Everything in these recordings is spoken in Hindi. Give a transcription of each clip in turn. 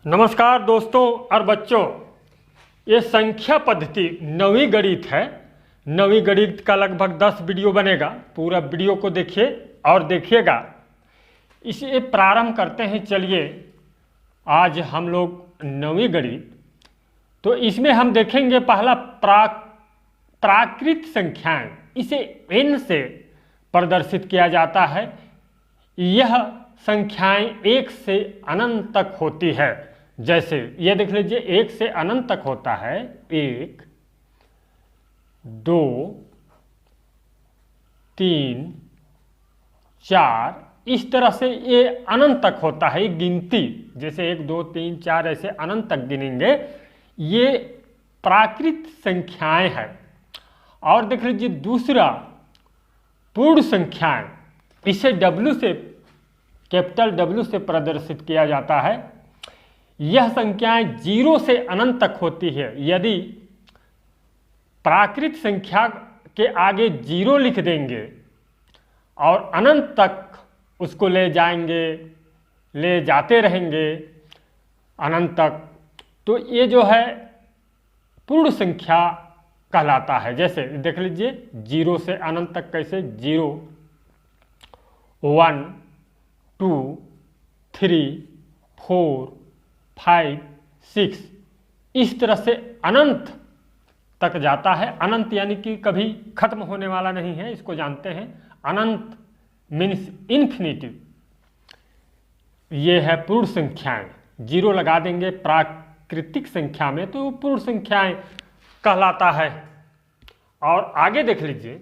नमस्कार दोस्तों और बच्चों, ये संख्या पद्धति नवीं गणित है। नवीं गणित का लगभग 10 वीडियो बनेगा। पूरा वीडियो को देखिए और देखिएगा। इसे प्रारंभ करते हैं। चलिए, आज हम लोग नवीं गणित, तो इसमें हम देखेंगे पहला प्राकृत संख्याएं। इसे n से प्रदर्शित किया जाता है। यह संख्याएं 1 से अनंत तक होती है। जैसे ये देख लीजिए, 1 से अनंत तक होता है 1, 2, 3, 4। इस तरह से ये अनंत तक होता है। गिनती जैसे 1, 2, 3, 4 ऐसे अनंत तक गिनेंगे। ये प्राकृत संख्याएं हैं। और देख लीजिए दूसरा पूर्ण संख्याएं। इसे W से, कैपिटल W से प्रदर्शित किया जाता है। यह संख्याएं 0 से अनंत तक होती है। यदि प्राकृत संख्या के आगे 0 लिख देंगे और अनंत तक उसको ले जाएंगे, ले जाते रहेंगे अनंत तक, तो ये जो है पूर्ण संख्या कहलाता है। जैसे देख लीजिए 0 से अनंत तक कैसे, 0, 1, 2, 3, 4, 5, 6, इस तरह से अनंत तक जाता है। अनंत यानी कि कभी खत्म होने वाला नहीं है, इसको जानते हैं। अनंत मीन्स इन्फिनिटिव। ये है पूर्ण संख्याएं। 0 लगा देंगे प्राकृतिक संख्या में तो पूर्ण संख्याएं कहलाता है। और आगे देख लीजिए,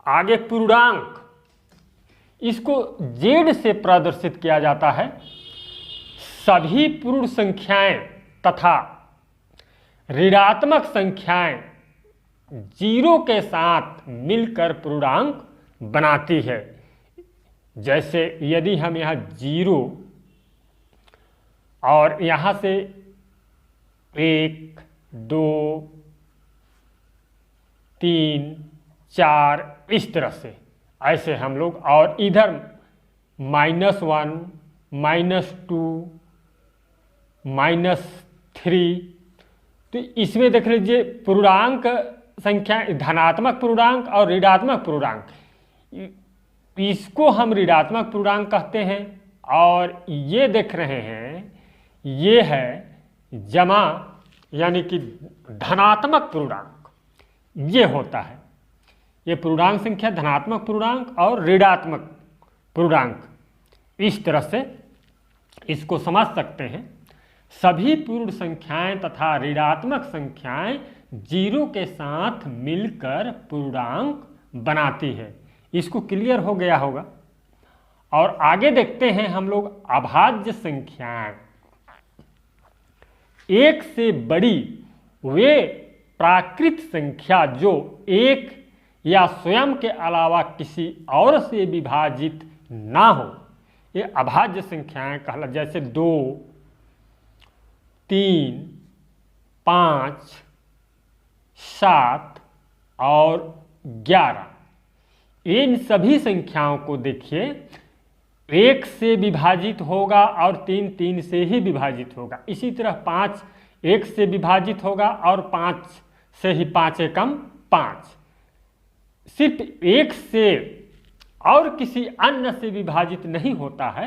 आगे पूर्णांक, इसको Z से प्रदर्शित किया जाता है। सभी पूर्ण संख्याएं तथा ऋणात्मक संख्याएं 0 के साथ मिलकर पूर्णांक बनाती है। जैसे यदि हम यहाँ 0 और यहाँ से 1, 2, 3, 4 इस तरह से ऐसे हम लोग, और इधर -1, -2, -3, तो इसमें देख लीजिए पूर्णांक संख्या, धनात्मक पूर्णांक और ऋणात्मक पूर्णांक, इसको हम ऋणात्मक पूर्णांक कहते हैं। और ये देख रहे हैं, ये है जमा यानी कि धनात्मक पूर्णांक, ये होता है। ये पूर्णांक संख्या धनात्मक पूर्णांक और ऋणात्मक पूर्णांक, इस तरह से इसको समझ सकते हैं। सभी पूर्ण संख्याएं तथा ऋणात्मक संख्याएं 0 के साथ मिलकर पूर्णांक बनाती है। इसको क्लियर हो गया होगा। और आगे देखते हैं हम लोग अभाज्य संख्याएं। 1 से बड़ी वे प्राकृत संख्या जो 1 या स्वयं के अलावा किसी और से विभाजित ना हो, ये अभाज्य संख्याएं कहला। जैसे 2, 3, 5, 7 और 11। इन सभी संख्याओं को देखिए, 1 से विभाजित होगा और 3 3 से ही विभाजित होगा। इसी तरह 5 1 से विभाजित होगा और 5 से ही 5 एकम 5। सिर्फ 1 से और किसी अन्य से विभाजित नहीं होता है,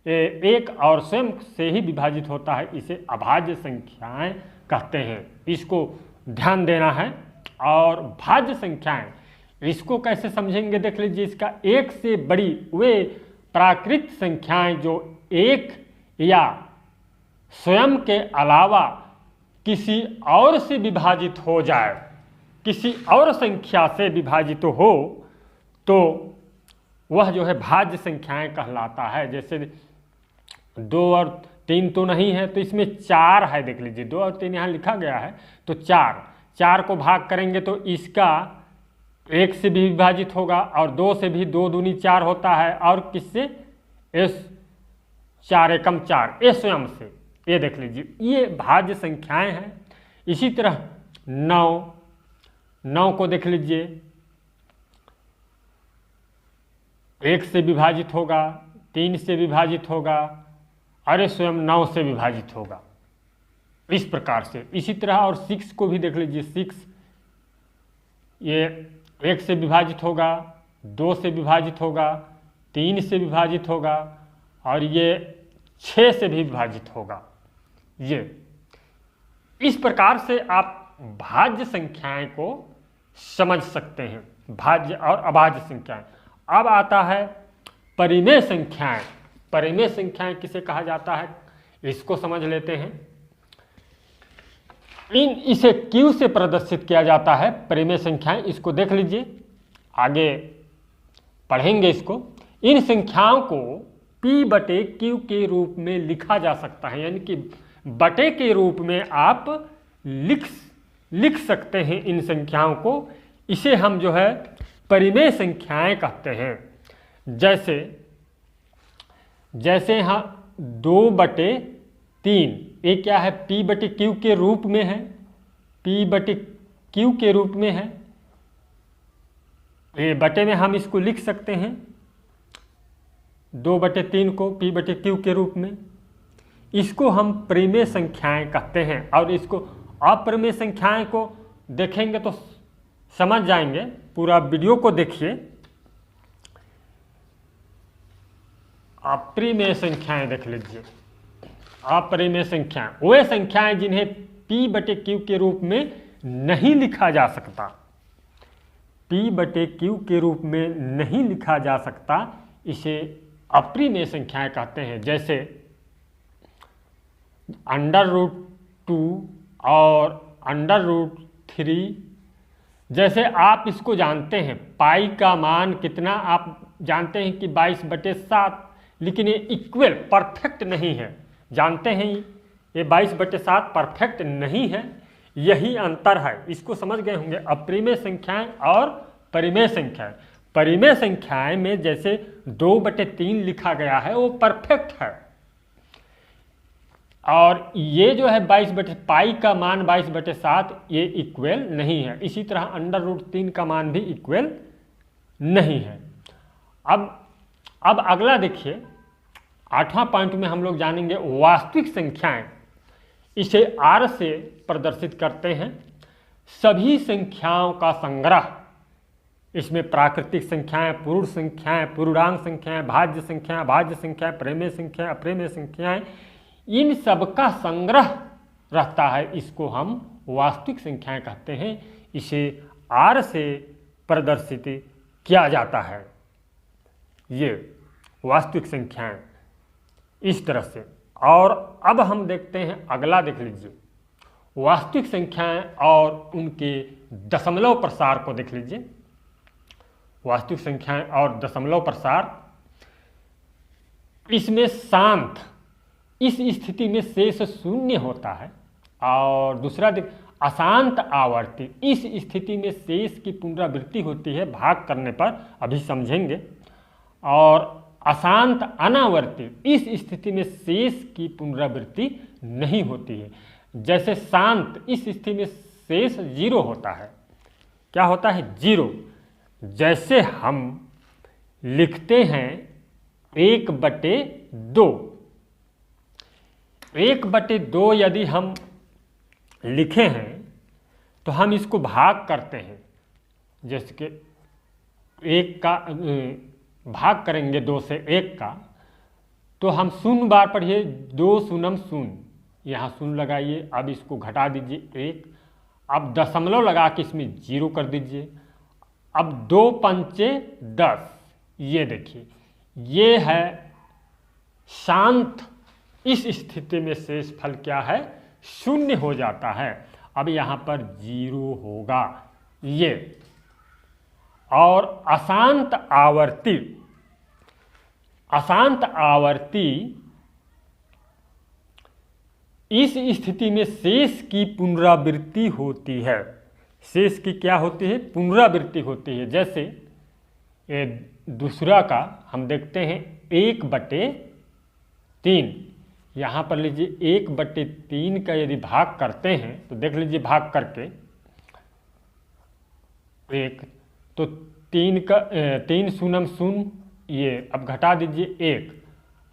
1 और स्वयं से ही विभाजित होता है। इसे अभाज्य संख्याएं कहते हैं। इसको ध्यान देना है। और भाज्य संख्याएं, इसको कैसे समझेंगे देख लीजिए। इसका 1 से बड़ी वे प्राकृत संख्याएं जो 1 या स्वयं के अलावा किसी और से विभाजित हो जाए, किसी और संख्या से विभाजित हो, तो वह जो है भाज्य संख्याएं कहलाता है। जैसे 2 और 3 तो नहीं है, तो इसमें 4 है। देख लीजिए 2 और 3 यहाँ लिखा गया है, तो 4 को भाग करेंगे तो इसका 1 से भी विभाजित होगा और 2 से भी, 2 दूनी 4 होता है। और किससे, S 4 एकम 4, ये स्वयं से। ये देख लीजिए, ये भाज्य संख्याएं हैं। इसी तरह 9 को देख लीजिए, 1 से विभाजित होगा, 3 से विभाजित होगा और ये स्वयं 9 से विभाजित होगा, इस प्रकार से। इसी तरह और 6 को भी देख लीजिए, 6 ये 1 से विभाजित होगा, 2 से विभाजित होगा, 3 से विभाजित होगा और ये 6 से भी विभाजित होगा। ये इस प्रकार से आप भाज्य संख्याएं को समझ सकते हैं, भाज्य और अभाज्य संख्याएं। अब आता है परिमेय संख्याएं। परिमेय संख्याएं किसे कहा जाता है, इसको समझ लेते हैं। इसे Q से प्रदर्शित किया जाता है परिमेय संख्याएं, इसको देख लीजिए, आगे पढ़ेंगे इसको। इन संख्याओं को P बटे Q के रूप में लिखा जा सकता है, यानी कि बटे के रूप में आप लिख सकते हैं इन संख्याओं को। इसे हम जो है परिमेय संख्याएं कहते हैं। जैसे यहाँ 2/3, ये क्या है, P बटे Q के रूप में है, P बटे Q के रूप में है। ये बटे में हम इसको लिख सकते हैं 2/3 को P बटे Q के रूप में। इसको हम परिमेय संख्याएं कहते हैं। और इसको अपरिमेय संख्याएं को देखेंगे तो समझ जाएंगे, पूरा वीडियो को देखिए। अपरिमेय संख्याएं देख लीजिए। अपरिमेय संख्याएं वे संख्याएं जिन्हें P बटे Q के रूप में नहीं लिखा जा सकता, P बटे Q के रूप में नहीं लिखा जा सकता, इसे अपरिमेय संख्याएं कहते हैं। जैसे √2 और √3। जैसे आप इसको जानते हैं, पाई का मान कितना आप जानते हैं कि 22/7, लेकिन ये इक्वल परफेक्ट नहीं है, जानते हैं ये 22/7 परफेक्ट नहीं है, यही अंतर है। इसको समझ गए होंगे, अपरिमेय संख्याएं और परिमेय संख्याएं। परिमेय संख्याएं में जैसे 2/3 लिखा गया है वो परफेक्ट है, और ये जो है पाई का मान 22/7 ये इक्वल नहीं है। इसी तरह √3 का मान भी इक्वल नहीं है। अब अगला देखिए, 8वां पॉइंट में हम लोग जानेंगे वास्तविक संख्याएं। इसे R से प्रदर्शित करते हैं। सभी संख्याओं का संग्रह, इसमें प्राकृतिक संख्याएं, पूर्ण संख्याएं, पूर्णांक संख्याएं, भाज्य संख्याएं, अभाज्य संख्याएं, परिमेय संख्याएं, अपरिमेय संख्याएं, इन सब का संग्रह रहता है। इसको हम वास्तविक संख्याएं कहते हैं। इसे R से प्रदर्शित किया जाता है। ये वास्तविक संख्याएं इस तरह से। और अब हम देखते हैं, अगला देख लीजिए, वास्तविक संख्याएं और उनके दशमलव प्रसार को देख लीजिए। वास्तविक संख्याएं और दशमलव प्रसार, इसमें शांत, इस स्थिति में शेष 0 होता है। और दूसरा अशांत आवर्ती, इस स्थिति में शेष की पुनरावृत्ति होती है भाग करने पर, अभी समझेंगे। और अशांत अनावर्ती, इस स्थिति में शेष की पुनरावृत्ति नहीं होती है। जैसे शांत, इस स्थिति में शेष 0 होता है। क्या होता है? 0। जैसे हम लिखते हैं 1/2, 1/2 यदि हम लिखे हैं तो हम इसको भाग करते हैं। जैसे कि 1 का भाग करेंगे 2 से 1 का, तो हम 0 बार पढ़िए, 2 शून्यम 0, यहाँ 0 लगाइए। अब इसको घटा दीजिए 1, अब दशमलव लगा के इसमें 0 कर दीजिए। अब 2 पंचे 10, ये देखिए, ये है शांत। इस स्थिति में शेष फल क्या है? 0 हो जाता है। अब यहाँ पर 0 होगा ये। और अशांत आवर्ती, अशांत आवर्ती, इस स्थिति में शेष की पुनरावृत्ति होती है। शेष की क्या होती है? पुनरावृत्ति होती है। जैसे ये दूसरा का हम देखते हैं 1/3, यहाँ पर लीजिए 1/3 का यदि भाग करते हैं तो देख लीजिए, भाग करके 1, तो 3 शून्यम 0, ये अब घटा दीजिए 1।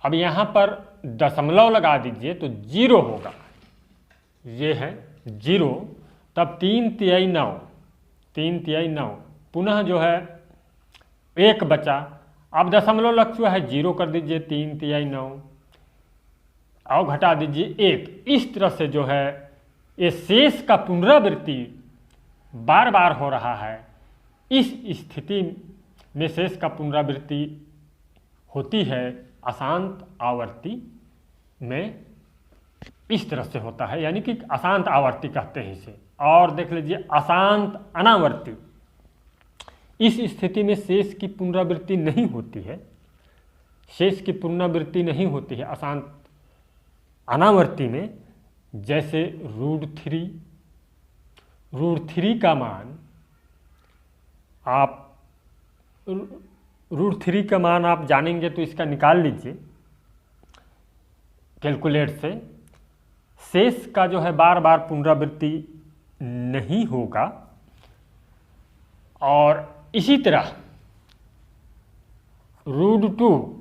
अब यहाँ पर दशमलव लगा दीजिए तो 0 होगा, ये है 0। तब 3 तिहाई 9, 3 तिहाई 9, पुनः जो है 1 बचा। अब दशमलव लग चुका है, 0 कर दीजिए, 3 तिहाई 9 और घटा दीजिए 1। इस तरह से जो है ये शेष का पुनरावृत्ति बार बार हो रहा है। इस स्थिति में शेष का पुनरावृत्ति होती है अशांत आवर्ती में, इस तरह से होता है, यानी कि अशांत आवर्ती कहते हैं इसे। और देख लीजिए अशांत अनावर्ती, इस स्थिति में शेष की पुनरावृत्ति नहीं होती है, शेष की पुनरावृत्ति नहीं होती है अशांत अनावर्ती में। जैसे √3 का मान आप √3 का मान आप जानेंगे तो इसका निकाल लीजिए कैलकुलेट से। शेष का जो है बार बार पुनरावृत्ति नहीं होगा। और इसी तरह √2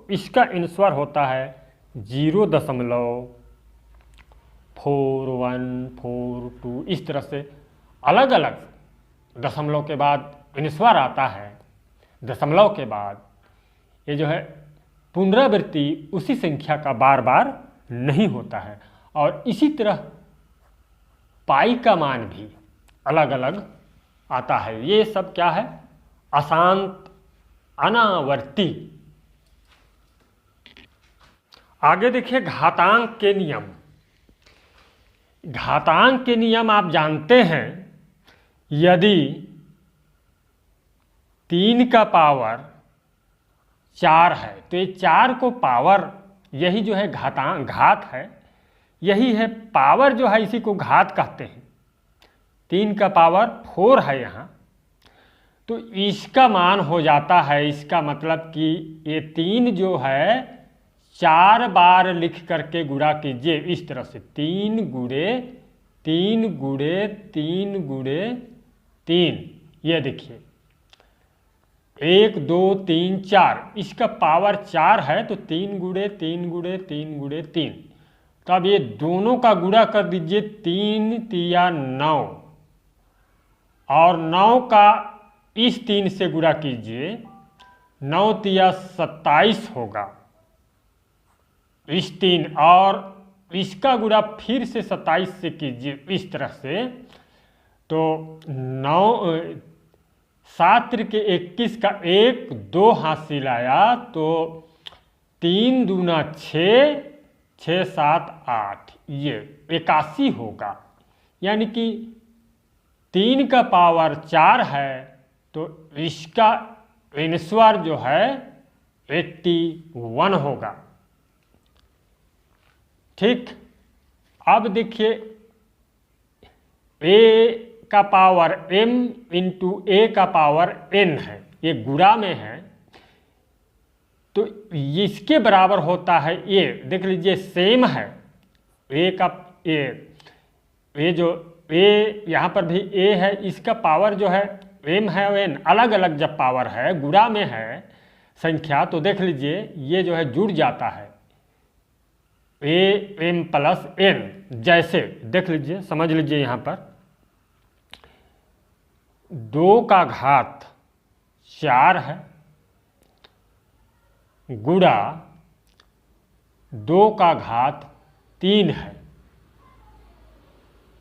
इसका आंसर होता है 0.4142। इस तरह से अलग अलग दशमलव के बाद आंसर आता है, दशमलव के बाद ये जो है पुनरावृत्ति उसी संख्या का बार बार नहीं होता है। और इसी तरह पाई का मान भी अलग अलग आता है। ये सब क्या है? अशांत अनावर्ती। आगे देखिए घातांक के नियम। घातांक के नियम आप जानते हैं, यदि 3 का पावर 4 है तो ये 4 को पावर, यही जो है घात है, यही है पावर जो है, इसी को घात कहते हैं। 3 का पावर 4 है यहाँ, तो इसका मान हो जाता है, इसका मतलब कि ये 3 जो है 4 बार लिख करके गुणा कीजिए इस तरह से, 3 गुणे 3 गुणे 3 गुणे 3। ये देखिए 1 2 3 4, इसका पावर 4 है तो 3 गुणे 3 गुणे 3 गुणे 3। तो अब ये दोनों का गुणा कर दीजिए, 3 तिया 9 और 9 का इस 3 से गुणा कीजिए, 9 तिया 27 होगा इस 3, और इसका गुणा फिर से 27 से कीजिए इस तरह से। तो 9 7 त्रिके 21 का 1 2 हासिल आया, तो 3 दूना 6 6 7 8, ये 81 होगा। यानी कि 3 का पावर 4 है तो इसका आंसर जो है 81 होगा। ठीक, अब देखिए a का पावर m इंटू a का पावर n है, ये गुणा में है, तो इसके बराबर होता है a। देख लीजिए सेम है, a का a जो a यहाँ पर भी a है, इसका पावर जो है m है और n, अलग अलग जब पावर है, गुणा में है संख्या, तो देख लीजिए ये जो है जुड़ जाता है am प्लस n। जैसे देख लीजिए, समझ लीजिए यहाँ पर 2 का घात 4 है गुणा 2 का घात 3 है,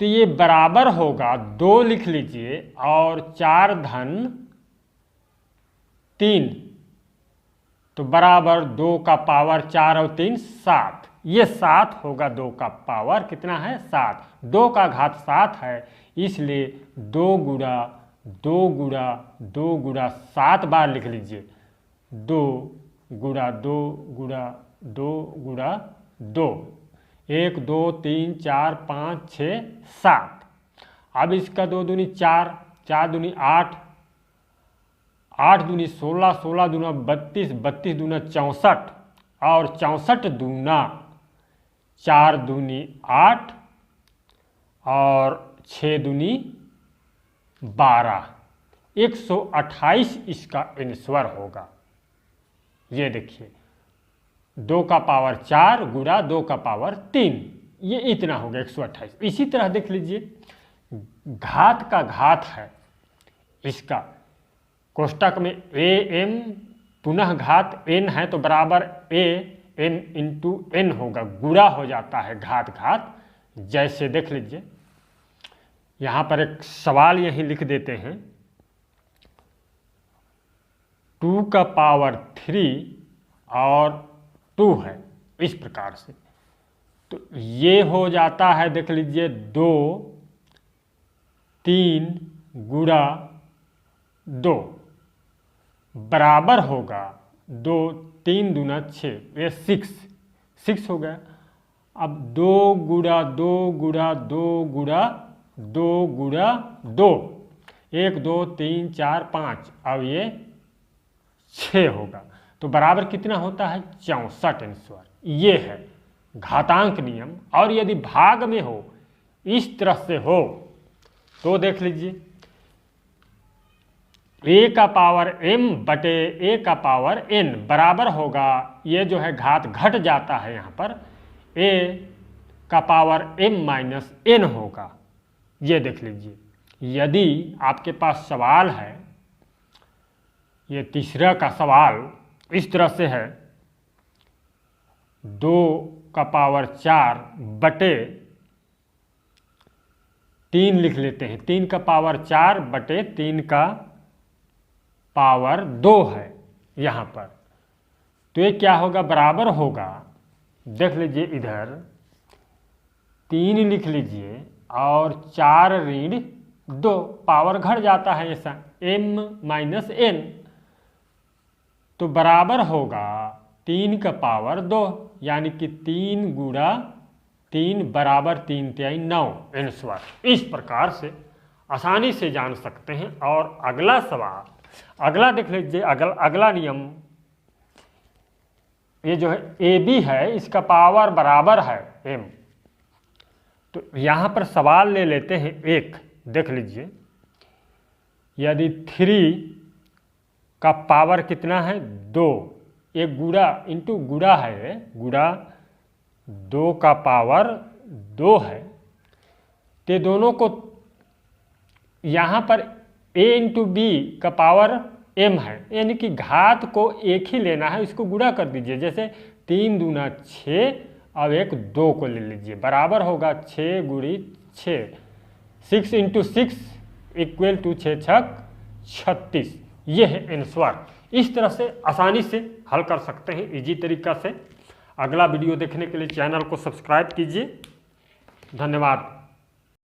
तो ये बराबर होगा 2 लिख लीजिए और 4 धन 3, तो बराबर 2 का पावर 4 और 3 7, ये 7 होगा। 2 का पावर कितना है? 7। 2 का घात 7 है, इसलिए 2 गुणा 2 गुणा 2 गुणा 7 बार लिख लीजिए, 2 गुणा 2 गुणा 2 गुणा 2, 1 2 3 4 5 6 7। अब इसका 2 दूनी 4, 4 दूनी 8, 8 दूनी 16, 16 दूना 32, 32 दूना 64, और 64 दूना 4 दूनी 8 और 6 दूनी 12, 128 इसका आंसर होगा। ये देखिए 2 का पावर 4 गुणा 2 का पावर 3, ये इतना हो गया 128। इसी तरह देख लीजिए घात का घात है इसका, कोष्टक में am पुनः घात n है तो बराबर a n इंटू n होगा, गुणा हो जाता है घात घात। जैसे देख लीजिए यहाँ पर एक सवाल यहीं लिख देते हैं, 2 का पावर 3 और 2 है, इस प्रकार से। तो ये हो जाता है देख लीजिए 2 3 गुणा 2 बराबर होगा 2 3 दूना 6, ये 6 हो गया। अब 2 गुणा 2 गुणा 2 गुणा 2 गुणा 2, 1 2 3 4 5, अब ये 6 होगा। तो बराबर कितना होता है 64 आंसर। ये है घातांक नियम। और यदि भाग में हो, इस तरह से हो, तो देख लीजिए a का पावर m बटे a का पावर n बराबर होगा, ये जो है घात घट जाता है, यहाँ पर a का पावर m माइनस n होगा। ये देख लीजिए यदि आपके पास सवाल है, ये तीसरा का सवाल इस तरह से है, 2 का पावर 4 बटे 3 लिख लेते हैं, 3 का पावर 4 बटे 3 का पावर 2 है यहाँ पर। तो ये क्या होगा बराबर होगा, देख लीजिए इधर 3 लिख लीजिए और 4 ऋण 2, पावर घट जाता है ऐसा, m माइनस n, तो बराबर होगा 3 का पावर 2, यानी कि 3 गुणा 3 बराबर 3 तिहाई 9 आंसर। इस प्रकार से आसानी से जान सकते हैं। और अगला सवाल, अगला देख लीजिए, अगला नियम, ये जो है AB है, इसका पावर बराबर है m। तो यहाँ पर सवाल ले लेते हैं एक, देख लीजिए यदि 3 का पावर कितना है 2, एक गुणा इंटू गुणा है, गुणा 2 का पावर 2 है, तो दोनों को यहाँ पर a इंटू बी का पावर m है, यानी कि घात को एक ही लेना है, इसको गुणा कर दीजिए। जैसे 3 दूना 6, अब एक 2 को ले लीजिए, बराबर होगा 6 गुणी 6, 6 इंटू 6 इक्वल टू 6 छक 36। ये है आंसर। इस तरह से आसानी से हल कर सकते हैं इजी तरीका से। अगला वीडियो देखने के लिए चैनल को सब्सक्राइब कीजिए। धन्यवाद।